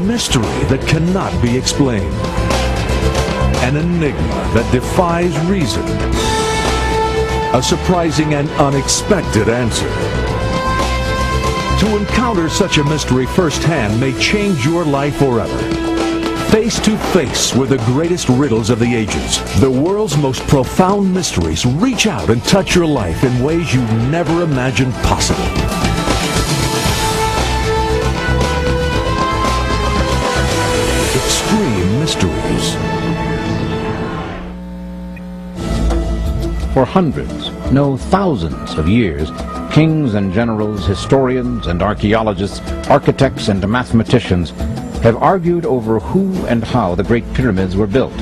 mystery that cannot be explained. An enigma that defies reason. A surprising and unexpected answer. To encounter such a mystery firsthand may change your life forever. Face to face with the greatest riddles of the ages, the world's most profound mysteries reach out and touch your life in ways you never imagined possible. Extreme Mysteries. For hundreds, no thousands of years, kings and generals, historians and archaeologists, architects and mathematicians have argued over who and how the Great Pyramids were built.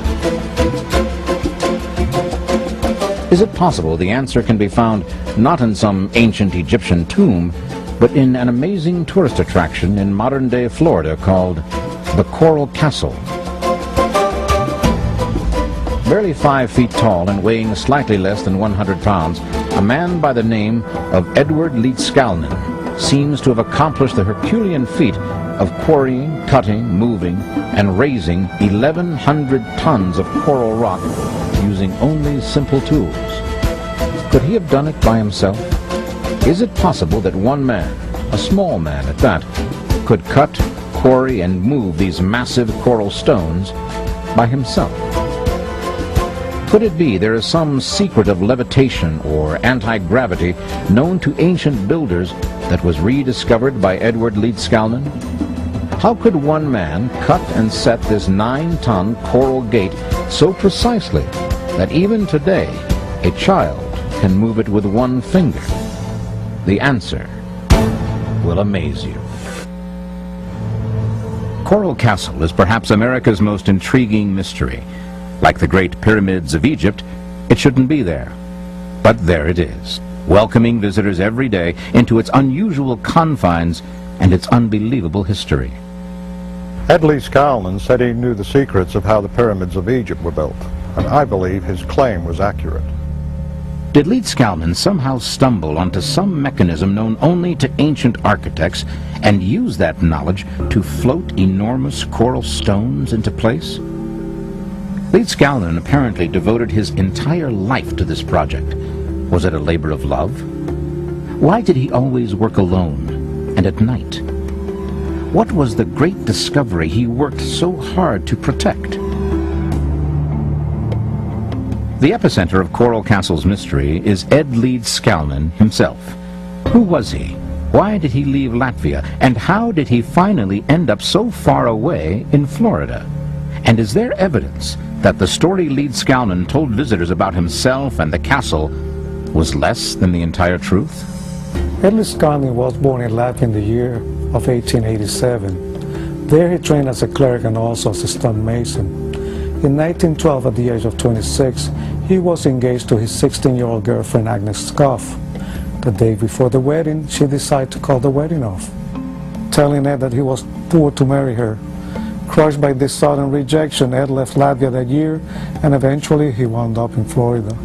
Is it possible the answer can be found not in some ancient Egyptian tomb, but in an amazing tourist attraction in modern-day Florida called the Coral Castle? Barely 5 feet tall and weighing slightly less than 100 pounds, a man by the name of Edward Leedskalnin seems to have accomplished the Herculean feat of quarrying, cutting, moving, and raising 1,100 tons of coral rock using only simple tools. Could he have done it by himself? Is it possible that one man, a small man at that, could cut, quarry, and move these massive coral stones by himself? Could it be there is some secret of levitation or anti-gravity known to ancient builders that was rediscovered by Edward Leedskalnin? How could one man cut and set this 9-ton coral gate so precisely that even today a child can move it with one finger? The answer will amaze you. Coral Castle is perhaps America's most intriguing mystery. Like the Great Pyramids of Egypt, it shouldn't be there. But there it is, welcoming visitors every day into its unusual confines and its unbelievable history. Ed Leedskalnin said he knew the secrets of how the pyramids of Egypt were built, and I believe his claim was accurate. Did Leedskalnin somehow stumble onto some mechanism known only to ancient architects and use that knowledge to float enormous coral stones into place? Leedskalnin apparently devoted his entire life to this project. Was it a labor of love? Why did he always work alone and at night? What was the great discovery he worked so hard to protect? The epicenter of Coral Castle's mystery is Ed Leedskalnin himself. Who was he? Why did he leave Latvia? And how did he finally end up so far away in Florida? And is there evidence that the story Leedskalnin told visitors about himself and the castle was less than the entire truth? Ed Leedskalnin was born in Latvia in the year of 1887. There he trained as a clerk and also as a stonemason. In 1912, at the age of 26, he was engaged to his 16-year-old girlfriend Agnes Scoff. The day before the wedding, she decided to call the wedding off, telling Ed that he was poor to marry her. Crushed by this sudden rejection, Ed left Latvia that year, and eventually he wound up in Florida.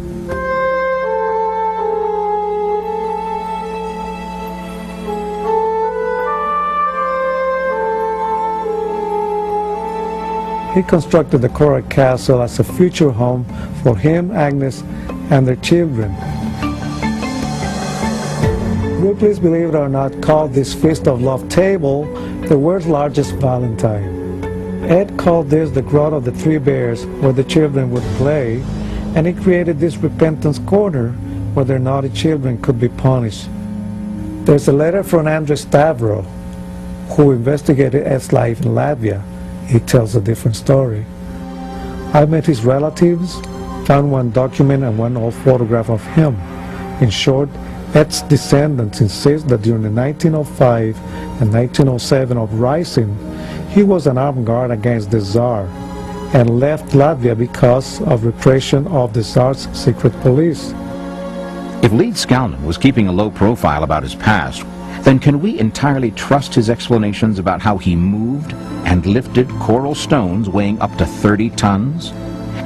He constructed the Coral Castle as a future home for him, Agnes, and their children. Ripley's, believe it or not, called this Feast of Love table the world's largest Valentine. Ed called this the Grotto of the Three Bears, where the children would play, and he created this repentance corner where their naughty children could be punished. There's a letter from Andrei Stavro, who investigated Ed's life in Latvia. He tells a different story. I met his relatives, found one document and one old photograph of him. In short, Ed's descendants insist that during the 1905 and 1907 uprising, he was an armed guard against the Tsar and left Latvia because of repression of the Tsar's secret police. If Leedskalnin was keeping a low profile about his past, then can we entirely trust his explanations about how he moved and lifted coral stones weighing up to 30 tons?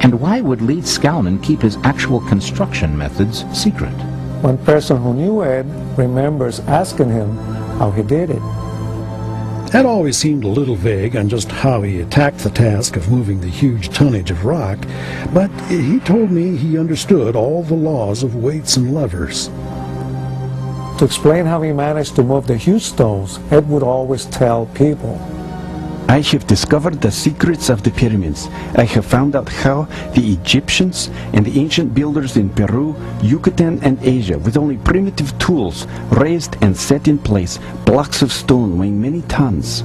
And why would Leedskalnin keep his actual construction methods secret? One person who knew Ed remembers asking him how he did it. Ed always seemed a little vague on just how he attacked the task of moving the huge tonnage of rock, but he told me he understood all the laws of weights and levers. To explain how he managed to move the huge stones, Ed would always tell people, I have discovered the secrets of the pyramids. I have found out how the Egyptians and the ancient builders in Peru, Yucatan, and Asia, with only primitive tools, raised and set in place blocks of stone weighing many tons.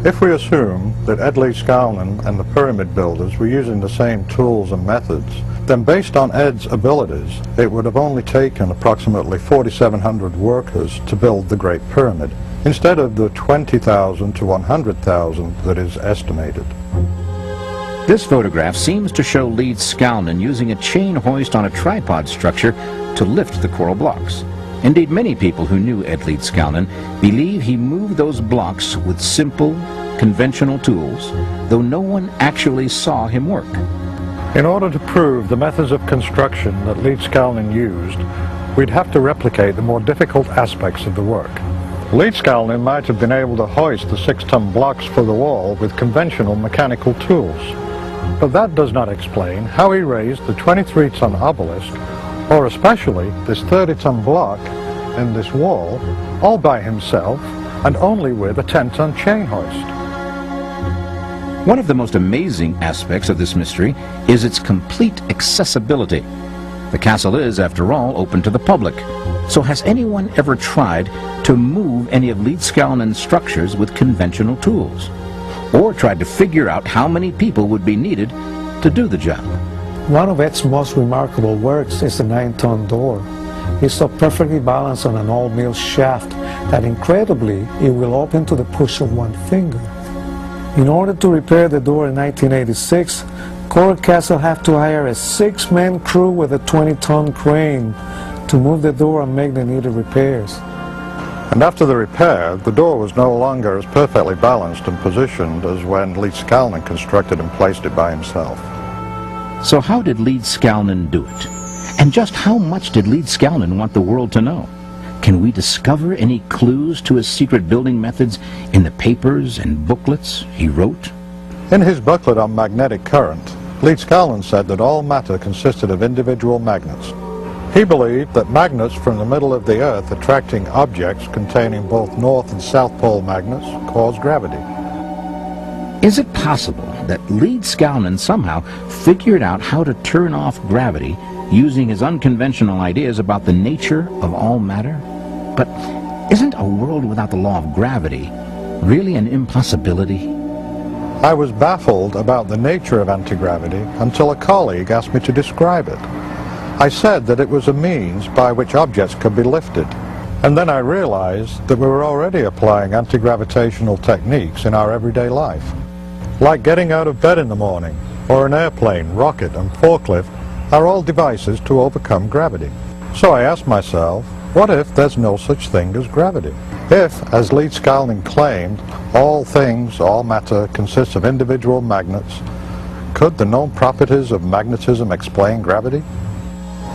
If we assume that Ed Leedskalnin and the pyramid builders were using the same tools and methods, then based on Ed's abilities, it would have only taken approximately 4,700 workers to build the Great Pyramid, instead of the 20,000 to 100,000 that is estimated. This photograph seems to show Leedskalnin using a chain hoist on a tripod structure to lift the coral blocks. Indeed, many people who knew Ed Leedskalnin believe he moved those blocks with simple, conventional tools, though no one actually saw him work. In order to prove the methods of construction that Leedskalnin used, we'd have to replicate the more difficult aspects of the work. Leedskalnin might have been able to hoist the 6-ton blocks for the wall with conventional mechanical tools, but that does not explain how he raised the 23-ton obelisk, or especially this 30-ton block in this wall, all by himself and only with a 10-ton chain hoist. One of the most amazing aspects of this mystery is its complete accessibility. The castle is, after all, open to the public. So has anyone ever tried to move any of Leedskalnin's structures with conventional tools? Or tried to figure out how many people would be needed to do the job? one of Ed's most remarkable works is the 9-ton door. It's so perfectly balanced on an all-mill shaft that incredibly it will open to the push of one finger. In order to repair the door in 1986, Coral Castle had to hire a 6-man crew with a 20-ton crane to move the door and make the needed repairs. And after the repair, the door was no longer as perfectly balanced and positioned as when Leedskalnin constructed and placed it by himself. So how did Leedskalnin do it? And just how much did Leedskalnin want the world to know? Can we discover any clues to his secret building methods in the papers and booklets he wrote? In his booklet on magnetic current, Leedskalnin said that all matter consisted of individual magnets. He believed that magnets from the middle of the Earth attracting objects containing both North and South Pole magnets cause gravity. Is it possible that Leedskalnin somehow figured out how to turn off gravity using his unconventional ideas about the nature of all matter? But isn't a world without the law of gravity really an impossibility? I was baffled about the nature of anti-gravity until a colleague asked me to describe it. I said that it was a means by which objects could be lifted, and then I realized that we were already applying anti-gravitational techniques in our everyday life. Like getting out of bed in the morning, or an airplane, rocket, and forklift are all devices to overcome gravity. So I asked myself, what if there's no such thing as gravity? If, as Leedskalnin claimed, all things, all matter consists of individual magnets, could the known properties of magnetism explain gravity?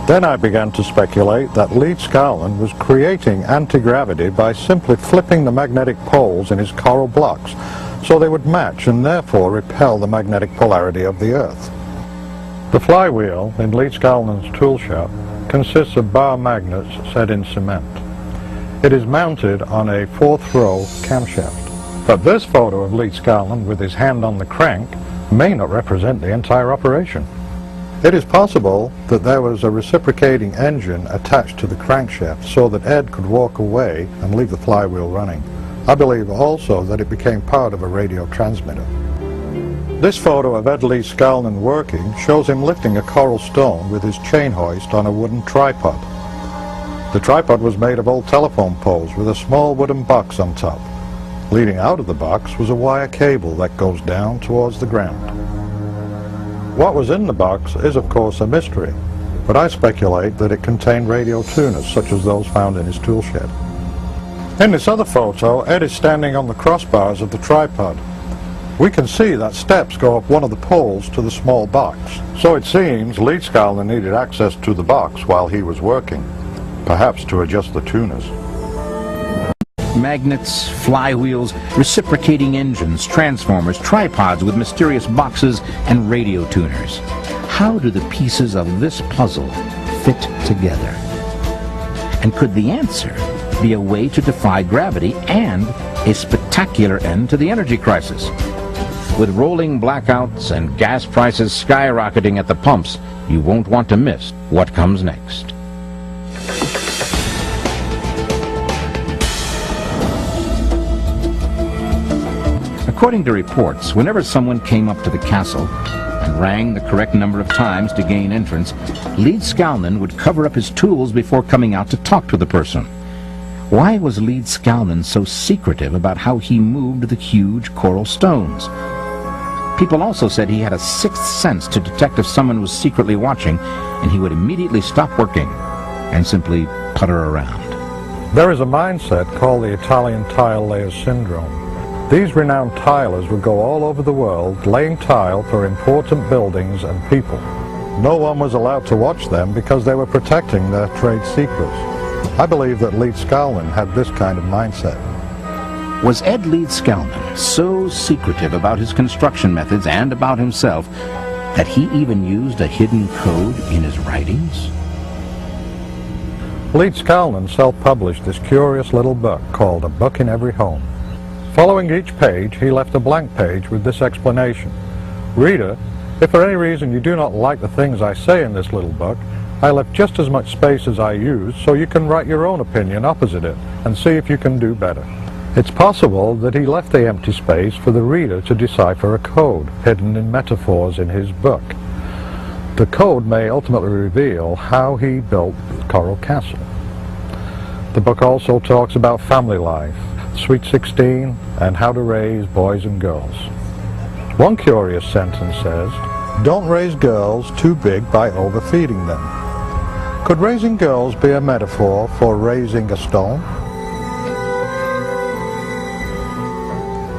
Then I began to speculate that Leedskalnin was creating anti-gravity by simply flipping the magnetic poles in his coral blocks so they would match and therefore repel the magnetic polarity of the Earth. The flywheel in Leedskalnin's tool shop consists of bar magnets set in cement. It is mounted on a 4th-row camshaft. But this photo of Leedskalnin with his hand on the crank may not represent the entire operation. It is possible that there was a reciprocating engine attached to the crankshaft so that Ed could walk away and leave the flywheel running. I believe also that it became part of a radio transmitter. This photo of Ed Leedskalnin working shows him lifting a coral stone with his chain hoist on a wooden tripod. The tripod was made of old telephone poles with a small wooden box on top. Leading out of the box was a wire cable that goes down towards the ground. What was in the box is of course a mystery, but I speculate that it contained radio tuners such as those found in his tool shed. In this other photo, Ed is standing on the crossbars of the tripod. We can see that steps go up one of the poles to the small box, so it seems Leedskalnin needed access to the box while he was working, perhaps to adjust the tuners. magnets, flywheels, reciprocating engines, transformers, tripods with mysterious boxes, and radio tuners. How do the pieces of this puzzle fit together? And could the answer be a way to defy gravity and a spectacular end to the energy crisis? With rolling blackouts and gas prices skyrocketing at the pumps, you won't want to miss what comes next. According to reports, whenever someone came up to the castle and rang the correct number of times to gain entrance, Lead Skalnin would cover up his tools before coming out to talk to the person. Why was Lead Skalnin so secretive about how he moved the huge coral stones? People also said he had a sixth sense to detect if someone was secretly watching, and he would immediately stop working and simply putter around. There is a mindset called the Italian tile layer syndrome. These renowned tilers would go all over the world laying tile for important buildings and people. No one was allowed to watch them because they were protecting their trade secrets. I believe that Lead Skalnin had this kind of mindset. Was Ed Lead Skalnin so secretive about his construction methods and about himself that he even used a hidden code in his writings? Lead Skalnin self-published this curious little book called A Book in Every Home. Following each page, he left a blank page with this explanation. Reader, if for any reason you do not like the things I say in this little book, I left just as much space as I used so you can write your own opinion opposite it and see if you can do better. It's possible that he left the empty space for the reader to decipher a code hidden in metaphors in his book. The code may ultimately reveal how he built Coral Castle. The book also talks about family life, Sweet 16, and how to raise boys and girls. One curious sentence says, "Don't raise girls too big by overfeeding them." Could raising girls be a metaphor for raising a stone?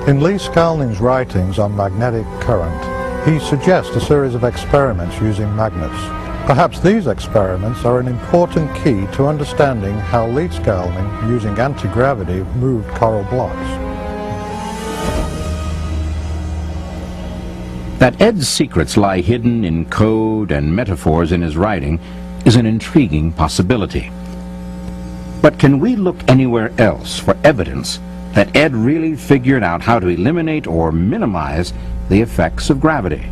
In Lee Skalnin's writings on magnetic current, he suggests a series of experiments using magnets. Perhaps these experiments are an important key to understanding how Lead Skalnin, using anti-gravity, moved coral blocks. That Ed's secrets lie hidden in code and metaphors in his writing is an intriguing possibility. But can we look anywhere else for evidence that Ed really figured out how to eliminate or minimize the effects of gravity?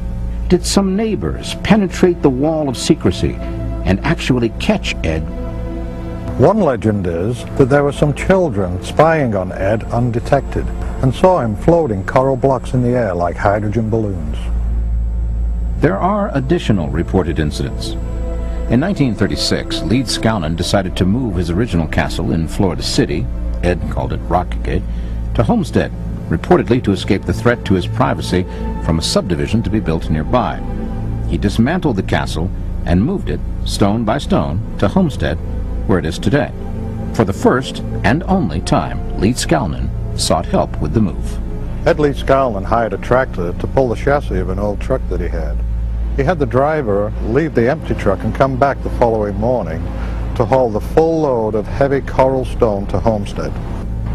Did some neighbors penetrate the wall of secrecy and actually catch Ed? One legend is that there were some children spying on Ed undetected and saw him floating coral blocks in the air like hydrogen balloons. There are additional reported incidents. In 1936, Lead Skalnin decided to move his original castle in Florida City, Ed called it Rockgate, to Homestead, reportedly to escape the threat to his privacy from a subdivision to be built nearby. He dismantled the castle and moved it, stone by stone, to Homestead, where it is today. For the first and only time, Lead Skalnin sought help with the move. Ed Lead Skalnin hired a tractor to pull the chassis of an old truck that he had. He had the driver leave the empty truck and come back the following morning to haul the full load of heavy coral stone to Homestead.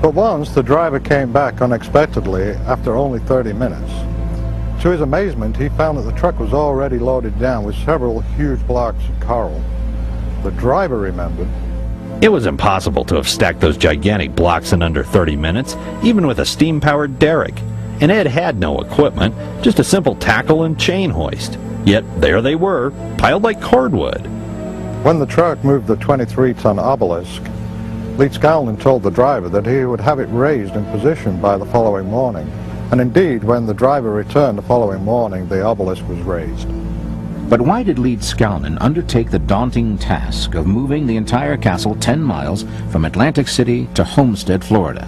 But once the driver came back unexpectedly after only 30 minutes. To his amazement, he found that the truck was already loaded down with several huge blocks of coral. The driver remembered, "It was impossible to have stacked those gigantic blocks in under 30 minutes, even with a steam-powered derrick. And Ed had no equipment, just a simple tackle and chain hoist. Yet there they were, piled like cordwood." When the truck moved the 23-ton obelisk, Lead Skalnin told the driver that he would have it raised in position by the following morning. And indeed, when the driver returned the following morning, the obelisk was raised. But why did Lead Skalnin undertake the daunting task of moving the entire castle 10 miles from Atlantic City to Homestead, Florida?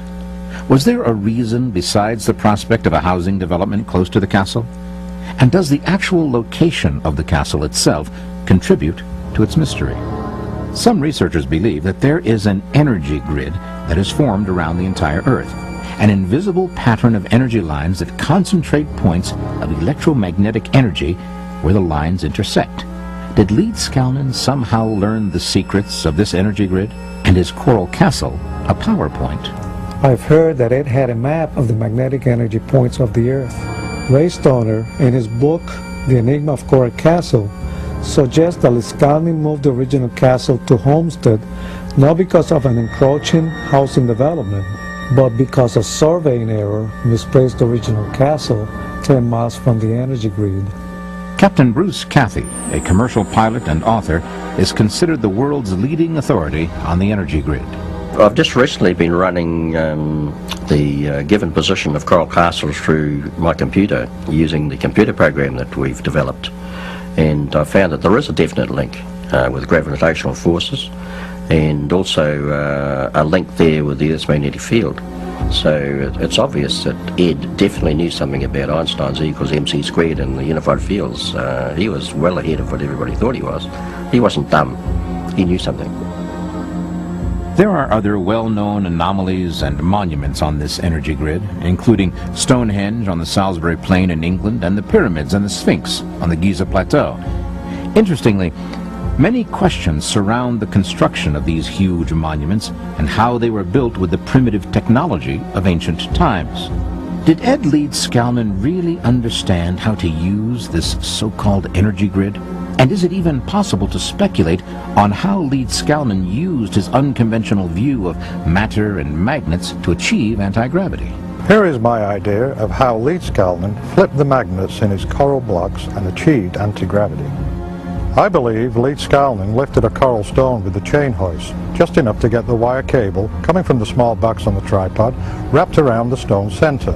Was there a reason besides the prospect of a housing development close to the castle? And does the actual location of the castle itself contribute to its mystery? Some researchers believe that there is an energy grid that is formed around the entire Earth, an invisible pattern of energy lines that concentrate points of electromagnetic energy where the lines intersect. Did Lead Skalnin somehow learn the secrets of this energy grid? And is Coral Castle a PowerPoint? I've heard that Ed had a map of the magnetic energy points of the Earth. Ray Stoner, in his book, The Enigma of Coral Castle, suggests that Leedskalnin moved the original castle to Homestead not because of an encroaching housing development, but because a surveying error misplaced the original castle 10 miles from the energy grid. Captain Bruce Cathy, a commercial pilot and author, is considered the world's leading authority on the energy grid. I've just recently been running the given position of Coral Castle through my computer using the computer program that we've developed, and I found that there is a definite link with gravitational forces, and also a link there with the Earth's magnetic field. So it's obvious that Ed definitely knew something about Einstein's E equals mc squared and the unified fields. He was well ahead of what everybody thought he was. He wasn't dumb. He knew something. There are other well-known anomalies and monuments on this energy grid, including Stonehenge on the Salisbury Plain in England and the pyramids and the Sphinx on the Giza Plateau. Interestingly, many questions surround the construction of these huge monuments and how they were built with the primitive technology of ancient times. Did Ed Leedskalnin really understand how to use this so-called energy grid? And is it even possible to speculate on how Leedskalnin used his unconventional view of matter and magnets to achieve anti-gravity? Here is my idea of how Leedskalnin flipped the magnets in his coral blocks and achieved anti-gravity. I believe Leedskalnin lifted a coral stone with the chain hoist, just enough to get the wire cable, coming from the small box on the tripod, wrapped around the stone center.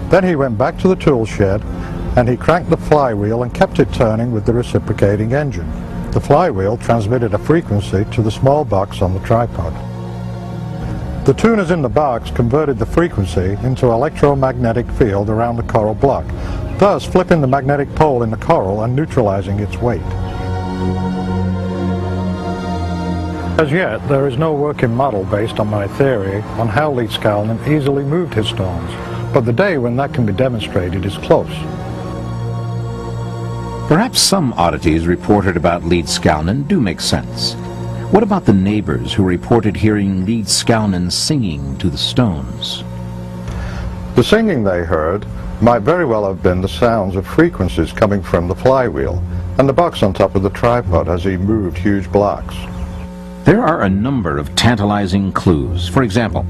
Then he went back to the tool shed and he cranked the flywheel and kept it turning with the reciprocating engine. The flywheel transmitted a frequency to the small box on the tripod. The tuners in the box converted the frequency into electromagnetic field around the coral block, thus flipping the magnetic pole in the coral and neutralizing its weight. As yet, there is no working model based on my theory on how Leedskalnin easily moved his stones, but the day when that can be demonstrated is close. Perhaps some oddities reported about Leedskalnin do make sense. What about the neighbors who reported hearing Leedskalnin singing to the stones? The singing they heard might very well have been the sounds of frequencies coming from the flywheel and the box on top of the tripod as he moved huge blocks. There are a number of tantalizing clues. For example,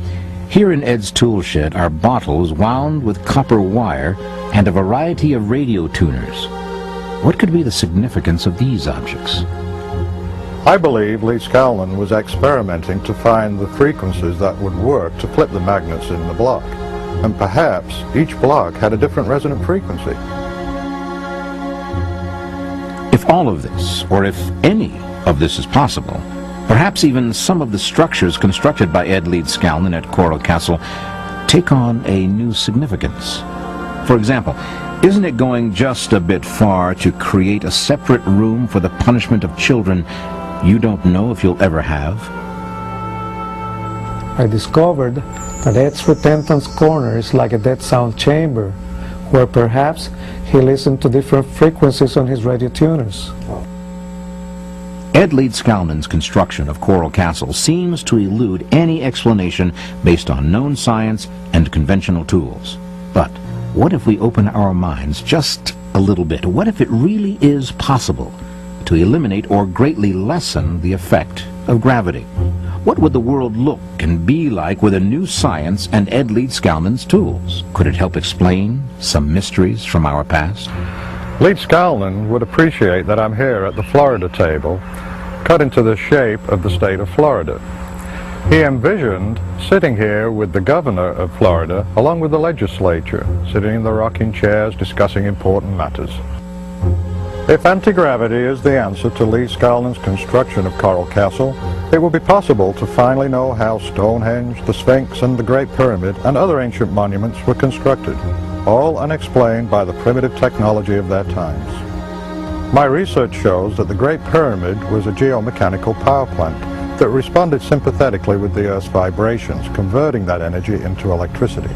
here in Ed's tool shed are bottles wound with copper wire and a variety of radio tuners. What could be the significance of these objects? I believe Leedskalnin was experimenting to find the frequencies that would work to flip the magnets in the block, and perhaps each block had a different resonant frequency. If all of this, or if any of this is possible, perhaps even some of the structures constructed by Ed Leedskalnin at Coral Castle take on a new significance. For example, isn't it going just a bit far to create a separate room for the punishment of children you don't know if you'll ever have? I discovered that Ed's repentance corner is like a dead sound chamber, where perhaps he listened to different frequencies on his radio tuners. Ed Leedskalnin's construction of Coral Castle seems to elude any explanation based on known science and conventional tools. But what if we open our minds just a little bit? What if it really is possible to eliminate or greatly lessen the effect of gravity? What would the world look and be like with a new science and Ed Leedskalnin's tools? Could it help explain some mysteries from our past? Leedskalnin would appreciate that I'm here at the Florida table, cut into the shape of the state of Florida. He envisioned sitting here with the governor of Florida, along with the legislature, sitting in the rocking chairs discussing important matters. If anti-gravity is the answer to Leedskalnin's construction of Coral Castle, it will be possible to finally know how Stonehenge, the Sphinx, and the Great Pyramid and other ancient monuments were constructed, all unexplained by the primitive technology of their times. My research shows that the Great Pyramid was a geomechanical power plant that responded sympathetically with the Earth's vibrations, converting that energy into electricity.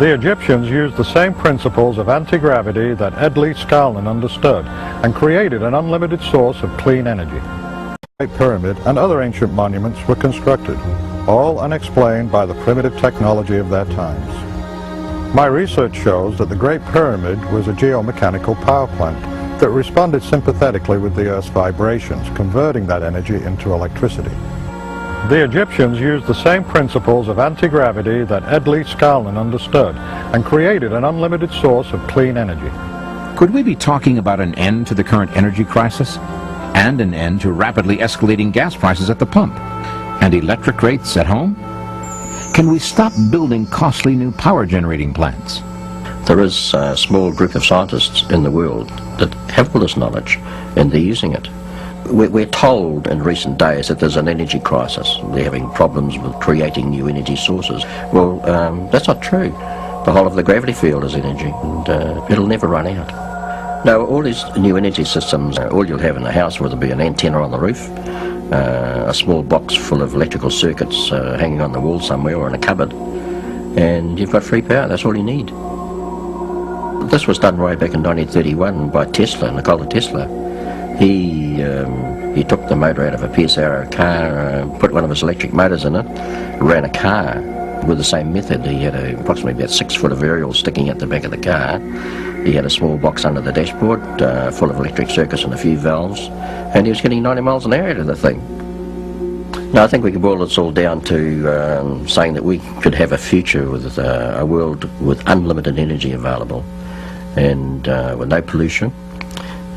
The Egyptians used the same principles of anti-gravity that Ed Leedskalnin understood and created an unlimited source of clean energy. The Great Pyramid and other ancient monuments were constructed, all unexplained by the primitive technology of their times. My research shows that the Great Pyramid was a geomechanical power plant that responded sympathetically with the Earth's vibrations, converting that energy into electricity. The Egyptians used the same principles of anti-gravity that Ed Leeds Skalnin understood and created an unlimited source of clean energy. Could we be talking about an end to the current energy crisis and an end to rapidly escalating gas prices at the pump and electric rates at home? Can we stop building costly new power generating plants? There is a small group of scientists in the world that have all this knowledge and they're using it. We're told in recent days that there's an energy crisis. They're having problems with creating new energy sources. Well, that's not true. The whole of the gravity field is energy, and it'll never run out. Now, all these new energy systems, all you'll have in the house, whether it be an antenna on the roof, a small box full of electrical circuits hanging on the wall somewhere or in a cupboard, and you've got free power. That's all you need. This was done way back in 1931 by Tesla, Nikola Tesla. He took the motor out of a Pierce Arrow car, put one of his electric motors in it, ran a car with the same method. He had approximately about 6 foot of aerial sticking out the back of the car. He had a small box under the dashboard full of electric circuits and a few valves, and he was getting 90 miles an hour out of the thing. Now, I think we can boil this all down to saying that we could have a future with a world with unlimited energy available and with no pollution.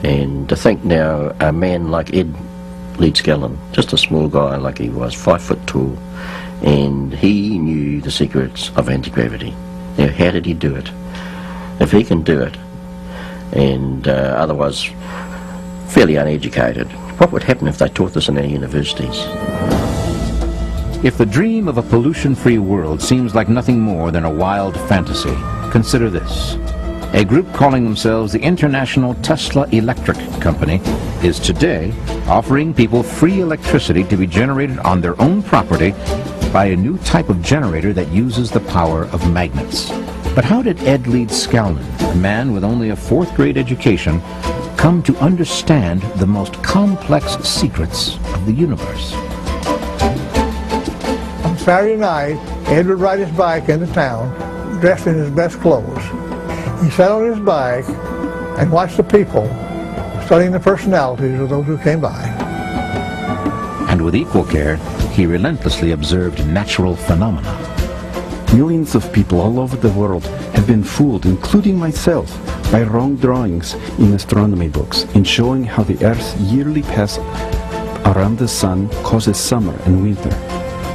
And to think now, a man like Ed Leeds Skalnin, just a small guy like he was, 5 foot tall, and he knew the secrets of anti-gravity. Now, how did he do it? If he can do it, and otherwise fairly uneducated, what would happen if they taught this in our universities? If the dream of a pollution-free world seems like nothing more than a wild fantasy, consider this. A group calling themselves the International Tesla Electric Company is today offering people free electricity to be generated on their own property by a new type of generator that uses the power of magnets. But how did Ed Leeds Skalnin, a man with only a 4th grade education, come to understand the most complex secrets of the universe? On Saturday night, Ed would ride his bike into town, dressed in his best clothes. He sat on his bike and watched the people, studying the personalities of those who came by. And with equal care, he relentlessly observed natural phenomena. Millions of people all over the world have been fooled, including myself, by wrong drawings in astronomy books in showing how the Earth's yearly pass around the Sun causes summer and winter.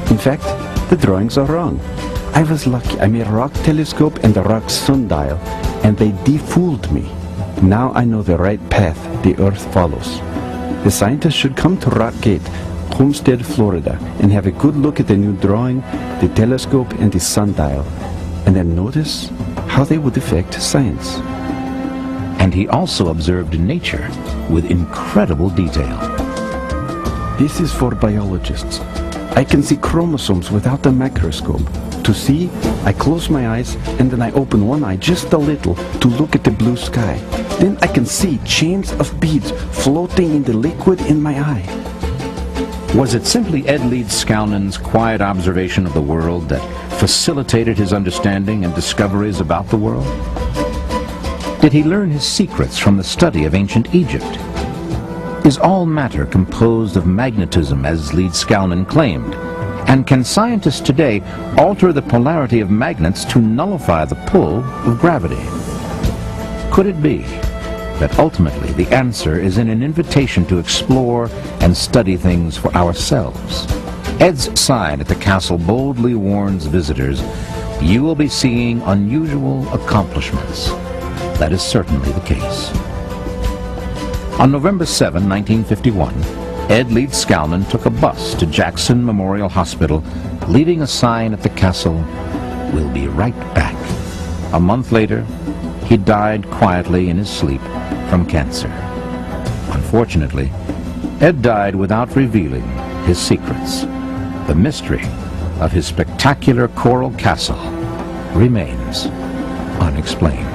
In fact, the drawings are wrong. I was lucky. I made a rock telescope and a rock sundial, and they de-fooled me. Now I know the right path the Earth follows. The scientists should come to Rockgate, Homestead, Florida, and have a good look at the new drawing, the telescope, and the sundial, and then notice how they would affect science. And he also observed nature with incredible detail. This is for biologists. I can see chromosomes without a microscope. To see, I close my eyes and then I open one eye just a little to look at the blue sky. Then I can see chains of beads floating in the liquid in my eye. Was it simply Ed Leeds Skalnin's quiet observation of the world that facilitated his understanding and discoveries about the world? Did he learn his secrets from the study of ancient Egypt? Is all matter composed of magnetism, as Leeds Skalnin claimed? And can scientists today alter the polarity of magnets to nullify the pull of gravity? Could it be that ultimately the answer is in an invitation to explore and study things for ourselves? Ed's sign at the castle boldly warns visitors, you will be seeing unusual accomplishments. That is certainly the case. On November 7, 1951, Ed Leeds Skalnin took a bus to Jackson Memorial Hospital, leaving a sign at the castle, "We'll be right back." A month later, he died quietly in his sleep from cancer. Unfortunately, Ed died without revealing his secrets. The mystery of his spectacular coral castle remains unexplained.